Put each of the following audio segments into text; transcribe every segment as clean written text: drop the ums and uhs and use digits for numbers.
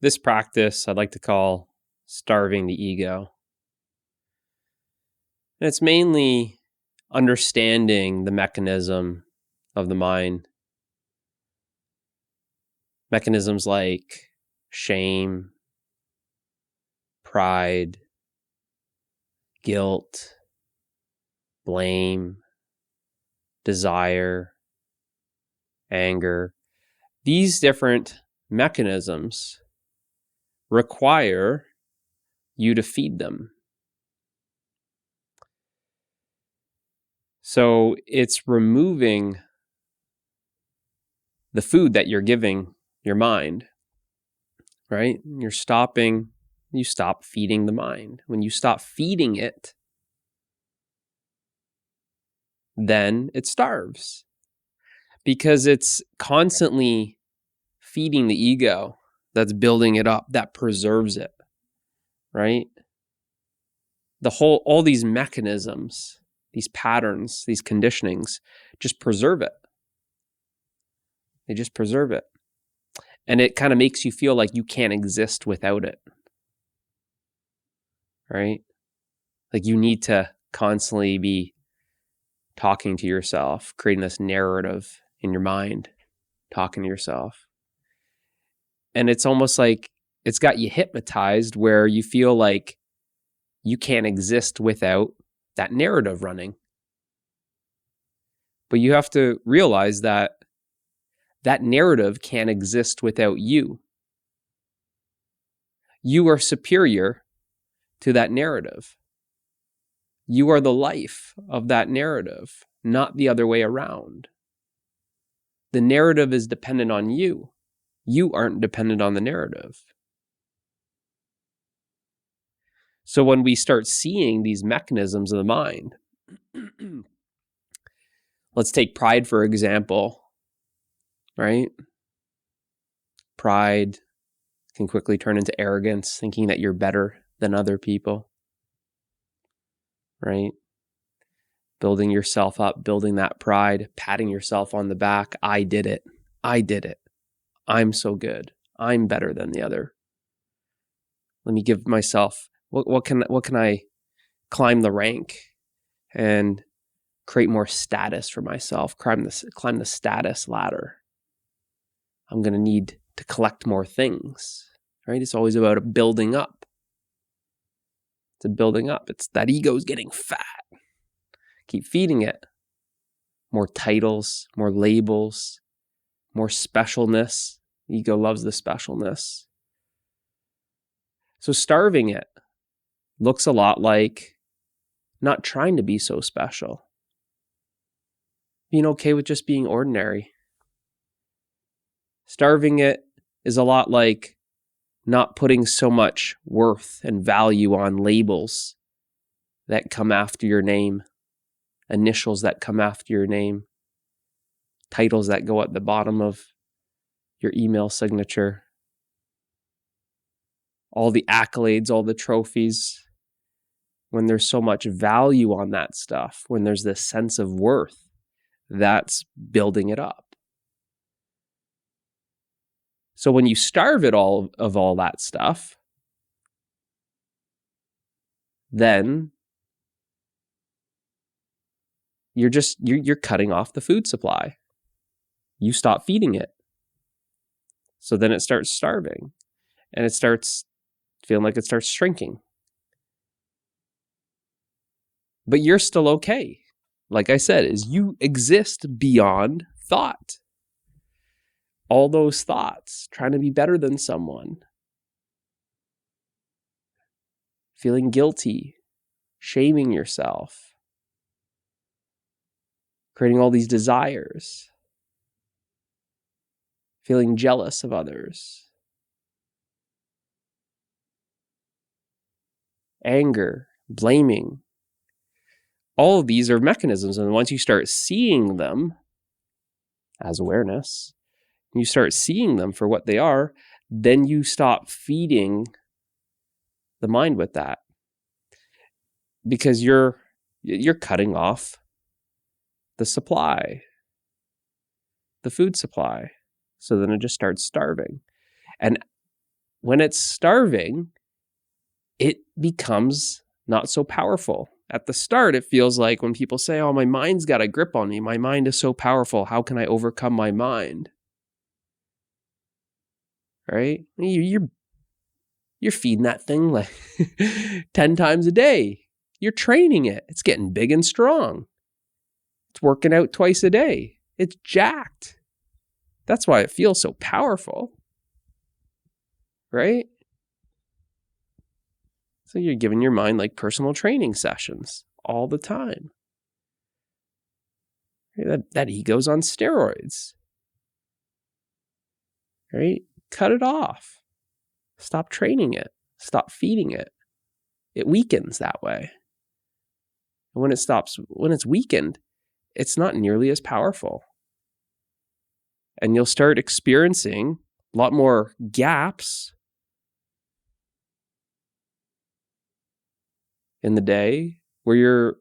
this practice I'd like to call starving the ego. And it's mainly understanding the mechanism of the mind. Mechanisms like shame, pride, guilt, blame, desire, anger. These different mechanisms require you to feed them. So it's removing the food that you're giving your mind, right? You stop feeding the mind. When you stop feeding it, then it starves because it's constantly feeding the ego that's building it up, that preserves it, right? All these mechanisms, these patterns, these conditionings just preserve it. They just preserve it. And it kind of makes you feel like you can't exist without it, right? Like you need to constantly be talking to yourself, creating this narrative in your mind, talking to yourself. And it's almost like it's got you hypnotized where you feel like you can't exist without that narrative running. But you have to realize that that narrative can't exist without you. You are superior to that narrative. You are the life of that narrative, not the other way around. The narrative is dependent on you. You aren't dependent on the narrative. So when we start seeing these mechanisms of the mind, let's take pride, for example, right? Pride can quickly turn into arrogance, thinking that you're better than other people, right? Building yourself up, building that pride, patting yourself on the back. I did it. I did it. I'm so good. I'm better than the other. Let me give myself, what can I climb the rank and create more status for myself, climb the status ladder. I'm going to need to collect more things, right? It's always about building up. It's a building up. It's that ego's getting fat. Keep feeding it. More titles, more labels, more specialness. Ego loves the specialness. So starving it looks a lot like not trying to be so special. Being okay with just being ordinary. Starving it is a lot like not putting so much worth and value on labels that come after your name, initials that come after your name, titles that go at the bottom of your email signature, all the accolades, all the trophies. When there's so much value on that stuff, when there's this sense of worth, that's building it up. So when you starve it all of all that stuff, then you're cutting off the food supply. You stop feeding it. So then it starts starving and it starts feeling like it starts shrinking. But you're still okay. Like I said, is you exist beyond thought. All those thoughts, trying to be better than someone, feeling guilty, shaming yourself, creating all these desires, feeling jealous of others, anger, blaming. All of these are mechanisms, and once you start seeing them as awareness, you start seeing them for what they are, then you stop feeding the mind with that. Because you're cutting off the supply, the food supply. So then it just starts starving. And when it's starving, it becomes not so powerful. At the start, it feels like when people say, oh, my mind's got a grip on me. My mind is so powerful. How can I overcome my mind? Right? You're feeding that thing like 10 times a day. You're training it. It's getting big and strong. It's working out twice a day. It's jacked. That's why it feels so powerful. Right? So you're giving your mind like personal training sessions all the time. That ego's on steroids. Right? Cut it off. Stop training it. Stop feeding it. It weakens that way. And when it's weakened, it's not nearly as powerful. And you'll start experiencing a lot more gaps in the day where you're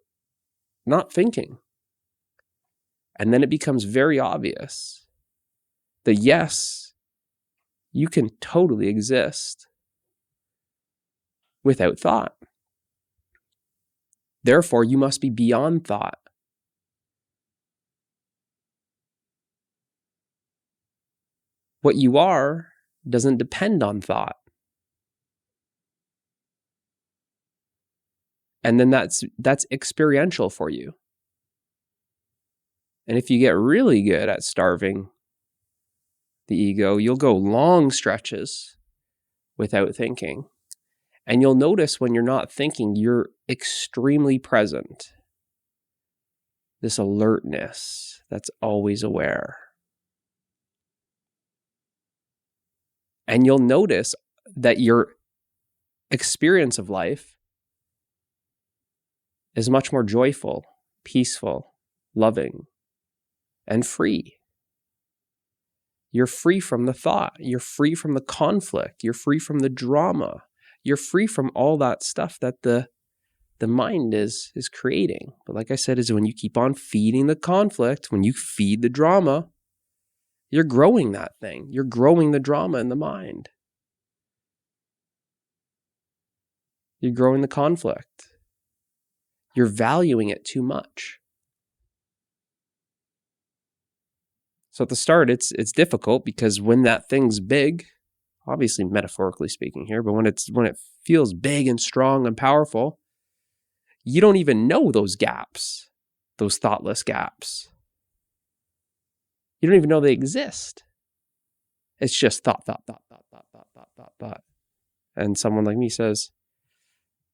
not thinking. And then it becomes very obvious that yes, you can totally exist without thought. Therefore, you must be beyond thought. What you are doesn't depend on thought. And then that's experiential for you. And if you get really good at starving the ego, you'll go long stretches without thinking. And you'll notice when you're not thinking, you're extremely present. This alertness that's always aware. And you'll notice that your experience of life is much more joyful, peaceful, loving, and free. You're free from the thought. You're free from the conflict. You're free from the drama. You're free from all that stuff that the mind is creating. But like I said, is when you keep on feeding the conflict, when you feed the drama, you're growing that thing. You're growing the drama in the mind. You're growing the conflict. You're valuing it too much. So at the start, it's difficult because when that thing's big, obviously metaphorically speaking here, but when it feels big and strong and powerful, you don't even know those gaps, those thoughtless gaps. You don't even know they exist. It's just thought. And someone like me says,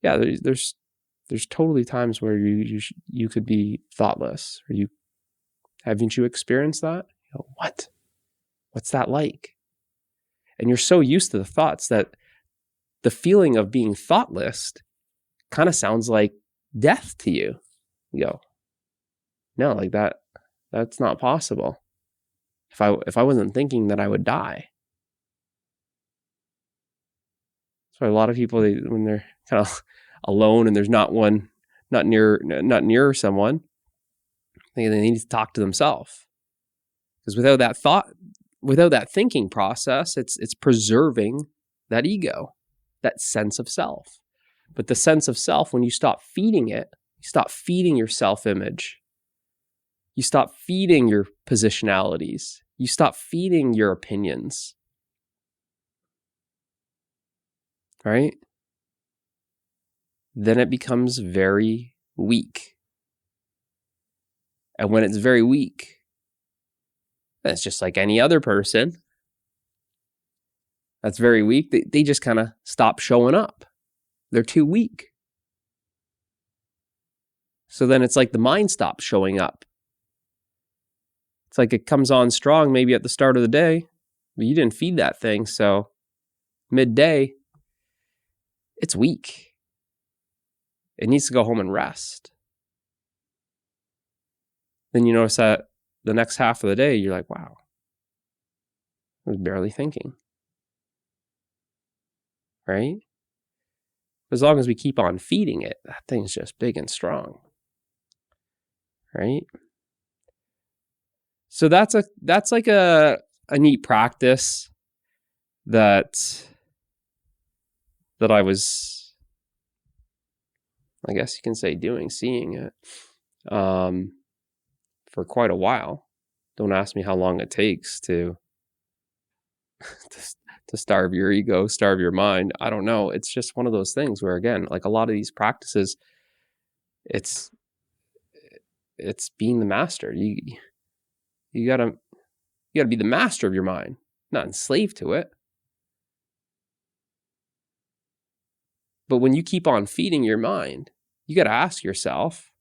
yeah, there's totally times where you could be thoughtless, or haven't you experienced that? You go, what? What's that like? And you're so used to the thoughts that the feeling of being thoughtless kind of sounds like death to you. You go, no, like that's not possible. If I wasn't thinking that I would die. So a lot of people, when they're kind of alone and there's not near someone, they need to talk to themselves. Because without that thinking process, it's preserving that ego, that sense of self. But the sense of self, when you stop feeding it, you stop feeding your self-image. You stop feeding your positionalities. You stop feeding your opinions. Right? Then it becomes very weak. And when it's very weak, that's just like any other person that's very weak. They just kind of stop showing up. They're too weak. So then it's like the mind stops showing up. It's like it comes on strong maybe at the start of the day, but you didn't feed that thing. So midday, it's weak. It needs to go home and rest. Then you notice that the next half of the day, you're like, wow, I was barely thinking. Right? As long as we keep on feeding it, that thing's just big and strong. Right? So that's like a neat practice that that I was, I guess you can say, seeing it for quite a while. Don't ask me how long it takes to starve your ego, starve your mind. I don't know. It's just one of those things where, again, like a lot of these practices, it's being the master. You gotta be the master of your mind, not enslaved to it. But when you keep on feeding your mind, you got to ask yourself,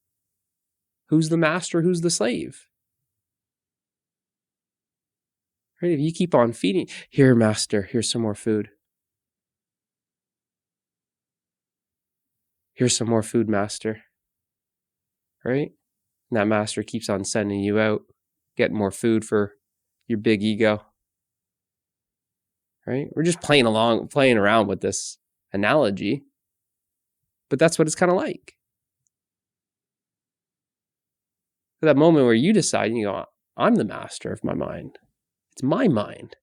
who's the master, who's the slave? Right? If you keep on feeding, here, master, here's some more food. Here's some more food, master. Right? And that master keeps on sending you out, getting more food for your big ego. Right? We're just playing around with this analogy, but that's what it's kind of like. That moment where you decide, you go, I'm the master of my mind. It's my mind.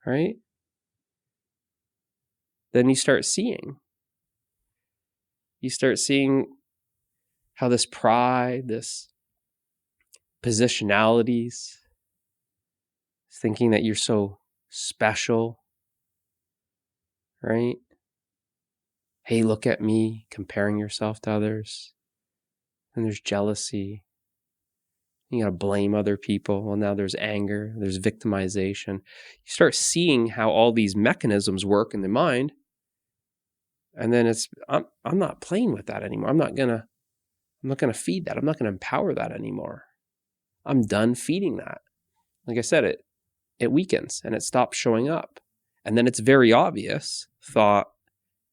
Right? Then you start seeing. You start seeing how this pride, this positionalities, thinking that you're so special, right? Hey, look at me, comparing yourself to others. And there's jealousy. You got to blame other people. Well, now there's anger, there's victimization. You start seeing how all these mechanisms work in the mind. And then I'm not playing with that anymore. I'm not gonna feed that. I'm not gonna empower that anymore. I'm done feeding that. Like I said, it weakens and it stops showing up. And then it's very obvious thought.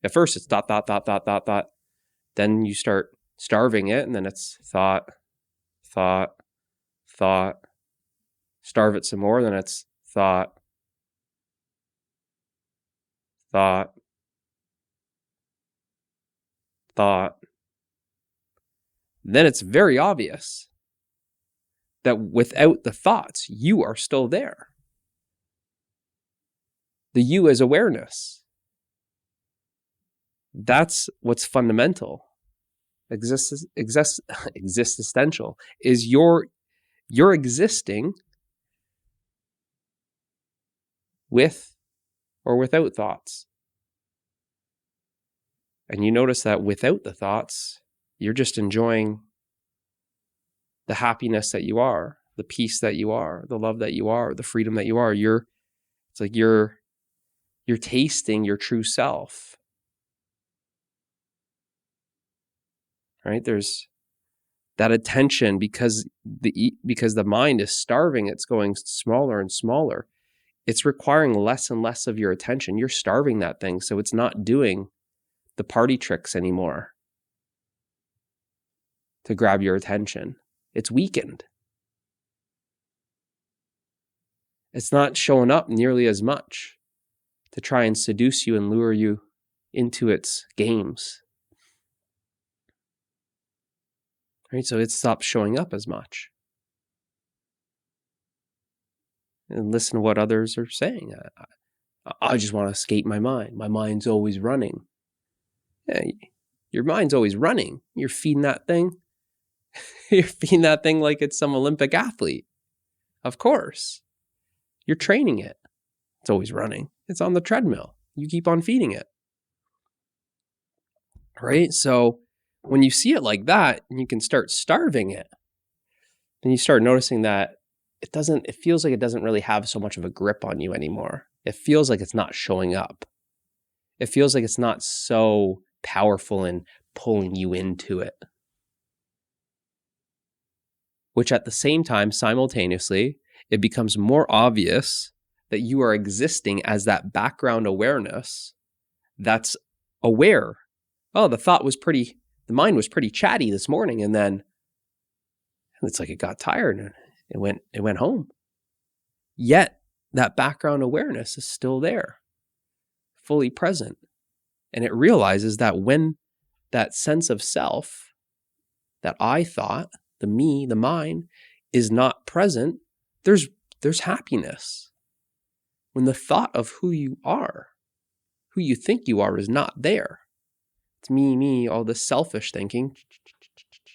At first it's thought. Then you start starving it, and then it's thought. Starve it some more, then it's thought. Then it's very obvious that without the thoughts, you are still there. The you is awareness. That's what's fundamental. Existential is you're existing with or without thoughts. And you notice that without the thoughts, you're just enjoying the happiness that you are, the peace that you are, the love that you are, the freedom that you are. It's like you're tasting your true self. Right? There's that attention because the mind is starving, it's going smaller and smaller. It's requiring less and less of your attention. You're starving that thing, so it's not doing the party tricks anymore to grab your attention. It's weakened. It's not showing up nearly as much to try and seduce you and lure you into its games. Right? So it stops showing up as much. And listen to what others are saying. I just want to escape my mind. My mind's always running. Yeah, your mind's always running. You're feeding that thing. You're feeding that thing like it's some Olympic athlete. Of course. You're training it. It's always running. It's on the treadmill. You keep on feeding it. Right? So when you see it like that, and you can start starving it, then you start noticing that it feels like it doesn't really have so much of a grip on you anymore. It feels like it's not showing up. It feels like it's not so powerful in pulling you into it. Which at the same time, simultaneously, it becomes more obvious that you are existing as that background awareness that's aware. Oh, the mind was pretty chatty this morning, and then it's like it got tired and it went home. Yet that background awareness is still there, fully present. And it realizes that when that sense of self, that I thought, the me, the mine, is not present, there's happiness. when the thought of who you think you are is not there. It's me, all this selfish thinking,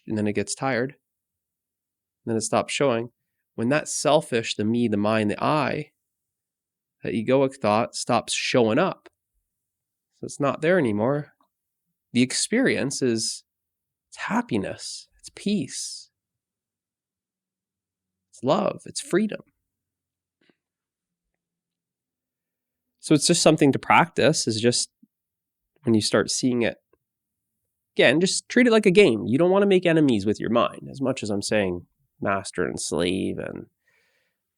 and then it gets tired, and then it stops showing. When that selfish, the me, the mind, the I, that egoic thought stops showing up, so it's not there anymore, the experience is it's happiness, it's peace, it's love, it's freedom. So it's just something to practice, is just when you start seeing it, again, just treat it like a game. You don't want to make enemies with your mind. As much as I'm saying master and slave and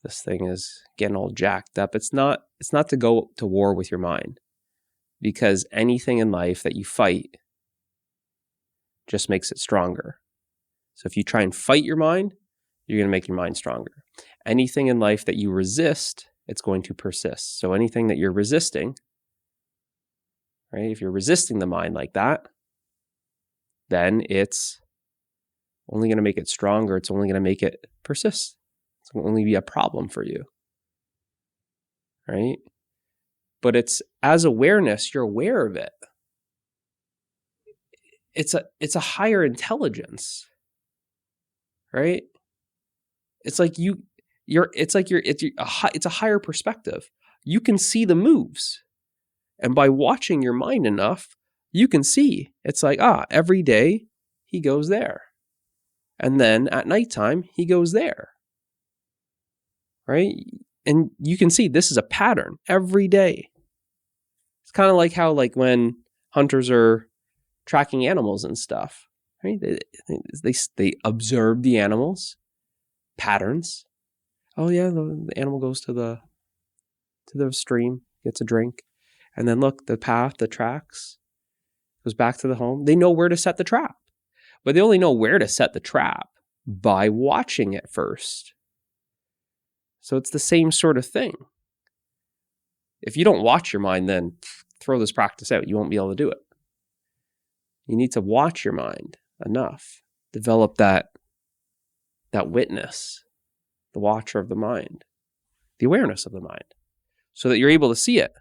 this thing is getting all jacked up, it's not to go to war with your mind, because anything in life that you fight just makes it stronger. So if you try and fight your mind, you're going to make your mind stronger. Anything in life that you resist, it's going to persist. So anything that you're resisting, right? If you're resisting the mind like that, then it's only going to make it stronger. It's only going to make it persist. It's going to only be a problem for you, right? But it's, as awareness, you're aware of it. It's a higher intelligence, right? It's like it's a higher perspective. You can see the moves, and by watching your mind enough, you can see. It's like, every day he goes there, and then at nighttime he goes there, right? And you can see this is a pattern every day. It's kind of like how, like, when hunters are tracking animals and stuff, right? They observe the animals, patterns. Oh yeah, the animal goes to the stream, gets a drink, and then look, the path, the tracks, goes back to the home. They know where to set the trap, but they only know where to set the trap by watching it first. So it's the same sort of thing. If you don't watch your mind, then throw this practice out. You won't be able to do it. You need to watch your mind enough, develop that witness, the watcher of the mind, the awareness of the mind, so that you're able to see it.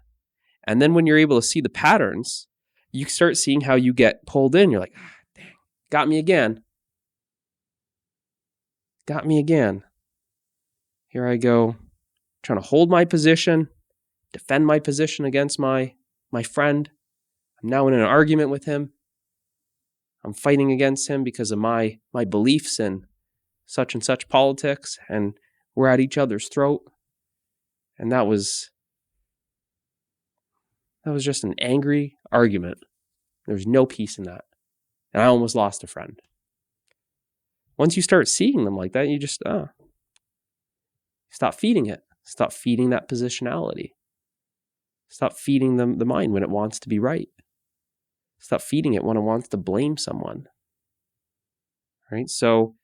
And then when you're able to see the patterns, you start seeing how you get pulled in. You're like, dang, got me again. Got me again. Here I go, trying to hold my position, defend my position against my friend. I'm now in an argument with him. I'm fighting against him because of my beliefs in such and such politics, and we're at each other's throat. And that was just an angry argument. There's no peace in that. And I almost lost a friend. Once you start seeing them like that, you just stop feeding it. Stop feeding that positionality. Stop feeding the mind when it wants to be right. Stop feeding it when it wants to blame someone. Right? So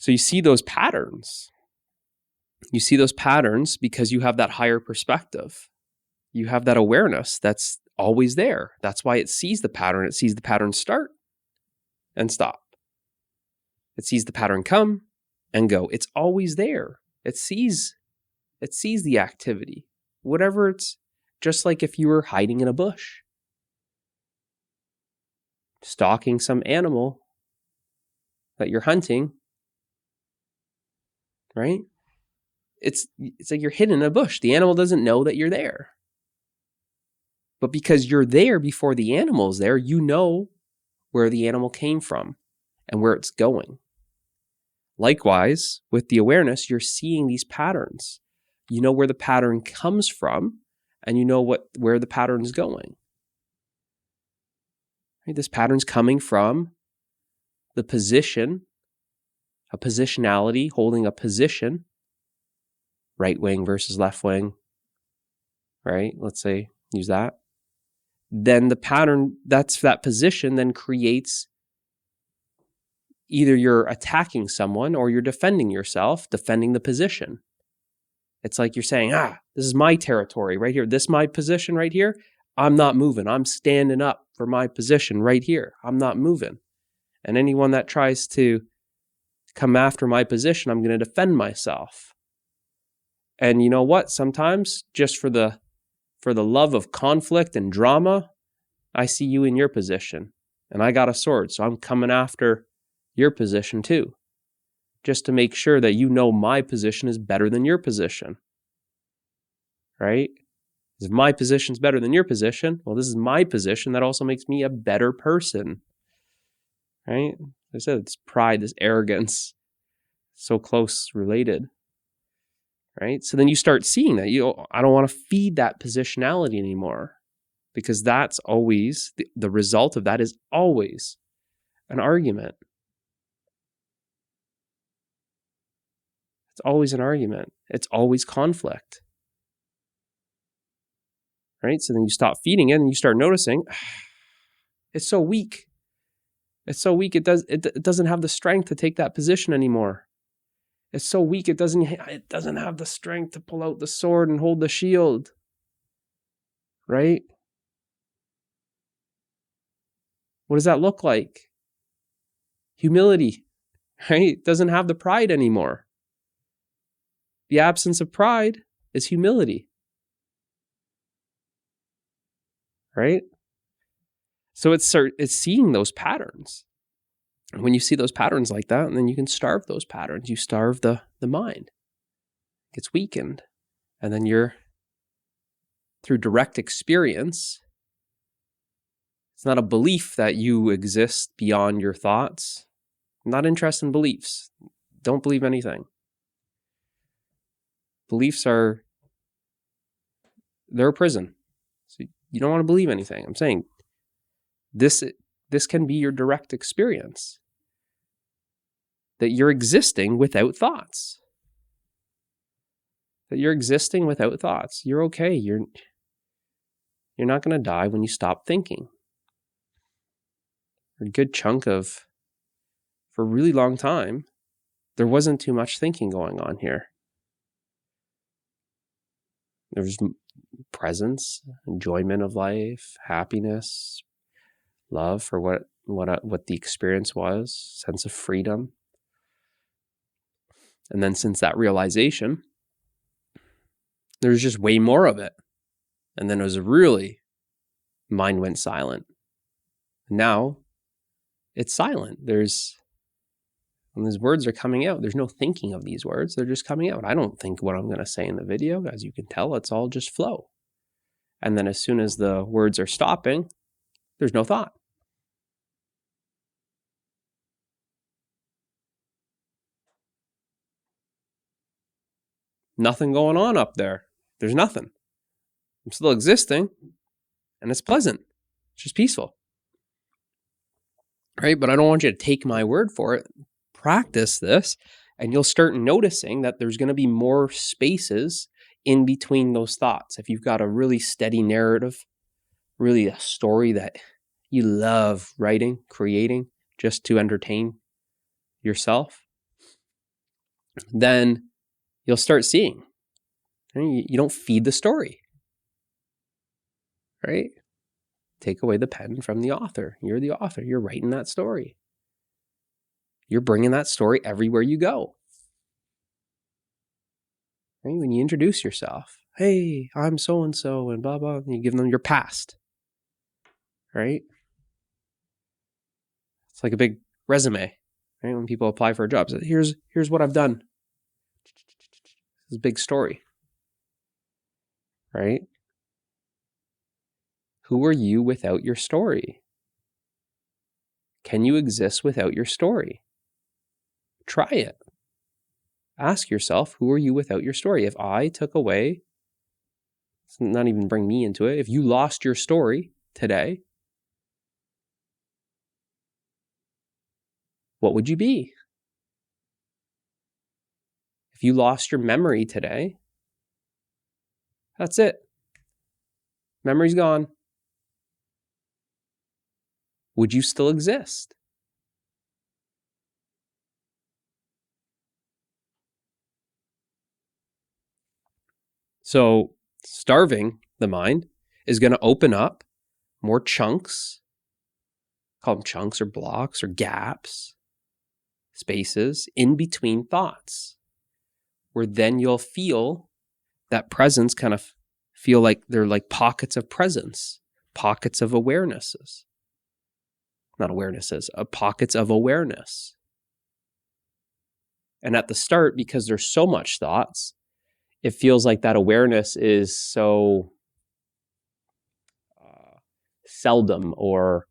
you see those patterns. You see those patterns because you have that higher perspective. You have that awareness that's always there. That's why it sees the pattern. It sees the pattern start and stop. It sees the pattern come and go. It's always there. It sees the activity. Whatever, it's just like if you were hiding in a bush, stalking some animal that you're hunting, right? It's like you're hidden in a bush. The animal doesn't know that you're there. But because you're there before the animal's there, you know where the animal came from and where it's going. Likewise, with the awareness, you're seeing these patterns. You know where the pattern comes from, and you know where the pattern's going. Right? This pattern's coming from the position, a positionality, holding a position, right wing versus left wing, right? Let's say, use that. Then the pattern, that position then creates either you're attacking someone or you're defending yourself, defending the position. It's like you're saying, this is my territory right here. This is my position right here. I'm not moving. I'm standing up for my position right here. I'm not moving. And anyone that tries to come after my position, I'm going to defend myself. And you know what? Sometimes just for the love of conflict and drama, I see you in your position and I got a sword. So I'm coming after your position too, just to make sure that you know my position is better than your position, right? If my position is better than your position, well, this is my position. That also makes me a better person, right? I said, it's pride, this arrogance, so close related, right? So then you start seeing that I don't want to feed that positionality anymore, because that's always the result of that is always an argument. It's always an argument. It's always conflict, right? So then you stop feeding it and you start noticing it's so weak. It's so weak. It doesn't have the strength to take that position anymore. It's so weak. It doesn't have the strength to pull out the sword and hold the shield, right? What does that look like? Humility, right? It doesn't have the pride anymore. The absence of pride is humility, right? So it's seeing those patterns. When you see those patterns like that, and then you can starve those patterns. You starve the mind. It gets weakened. And then you're, through direct experience, it's not a belief that you exist beyond your thoughts. I'm not interested in beliefs. Don't believe anything. Beliefs they're a prison. So you don't want to believe anything. I'm saying this can be your direct experience. That you're existing without thoughts. That you're existing without thoughts. You're okay. You're not going to die when you stop thinking. For a good chunk of, for a really long time, there wasn't too much thinking going on here. There was presence, enjoyment of life, happiness, love for what the experience was, sense of freedom. And then since that realization, there's just way more of it. And then it was really, mind went silent. Now it's silent. When these words are coming out, there's no thinking of these words. They're just coming out. I don't think what I'm going to say in the video. As you can tell, it's all just flow. And then as soon as the words are stopping, there's no thought. Nothing going on up there. There's nothing. I'm still existing, and it's pleasant. It's just peaceful. Right? But I don't want you to take my word for it. Practice this, and you'll start noticing that there's going to be more spaces in between those thoughts. If you've got a really steady narrative, really a story that you love writing, creating, just to entertain yourself, then you'll start seeing. You don't feed the story, right? Take away the pen from the author. You're the author. You're writing that story. You're bringing that story everywhere you go. Right? When you introduce yourself, hey, I'm so-and-so and blah, blah, and you give them your past, right? It's like a big resume, right? When people apply for a job, so here's what I've done. This is a big story, right? Who are you without your story? Can you exist without your story? Try it. Ask yourself, who are you without your story? If I took away, let's not even bring me into it, if you lost your story today, what would you be? If you lost your memory today, that's it. Memory's gone. Would you still exist? So starving the mind is going to open up more chunks, call them chunks or blocks or gaps, spaces in between thoughts, where then you'll feel that presence kind of feel like they're like pockets of presence, pockets of awarenesses. Not awarenesses, pockets of awareness. And at the start, because there's so much thoughts, it feels like that awareness is so seldom or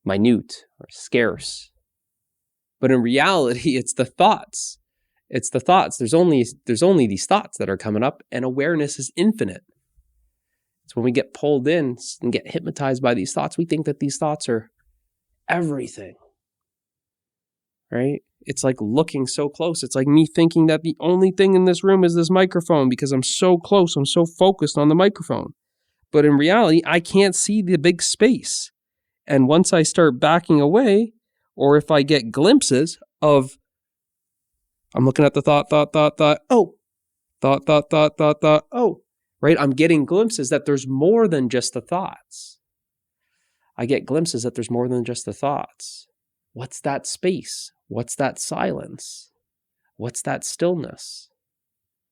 minute or scarce. But in reality, it's the thoughts. It's the thoughts. There's only these thoughts that are coming up, and awareness is infinite. It's when we get pulled in and get hypnotized by these thoughts, we think that these thoughts are everything. Right? It's like looking so close. It's like me thinking that the only thing in this room is this microphone because I'm so close. I'm so focused on the microphone. But in reality, I can't see the big space. And once I start backing away, or if I get glimpses of, I'm looking at the thought, oh, thought, oh, right? I'm getting glimpses that there's more than just the thoughts. I get glimpses that there's more than just the thoughts. What's that space? What's that silence? What's that stillness?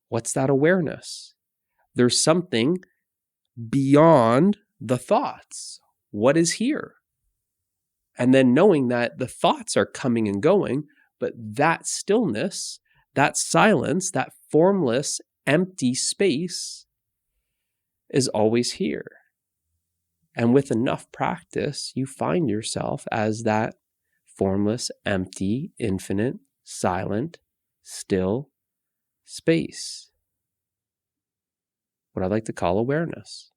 What's that awareness? There's something beyond the thoughts. What is here? And then knowing that the thoughts are coming and going, but that stillness, that silence, that formless, empty space is always here. And with enough practice, you find yourself as that formless, empty, infinite, silent, still space. What I like to call awareness.